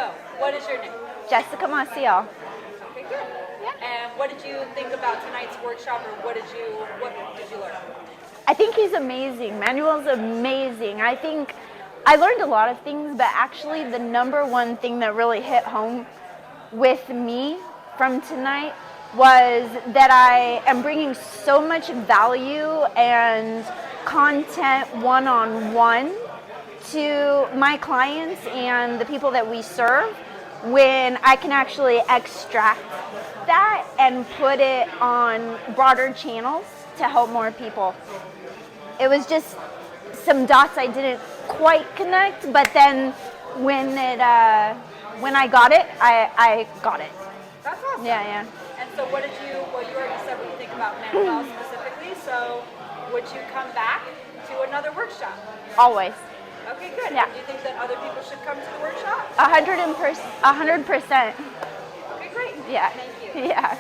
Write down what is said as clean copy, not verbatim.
So, what is your name? Jessica Maciel. Okay, good. And what did you think about tonight's workshop, or what did you learn? I think he's amazing. Manuel's amazing. I think I learned a lot of things, but actually the number one thing that really hit home with me from tonight was that I am bringing so much value and content one-on-one to my clients and the people that we serve, when I can actually extract that and put it on broader channels to help more people. It was just some dots I didn't quite connect, but then when I got it, I got it. That's awesome. Yeah. And so well, you already said what you think about Manuel specifically, so would you come back to another workshop? Always. Okay, good. Yeah. And do you think that other people should come to the workshop? 100%. Okay, great. Yeah. Thank you. Yeah.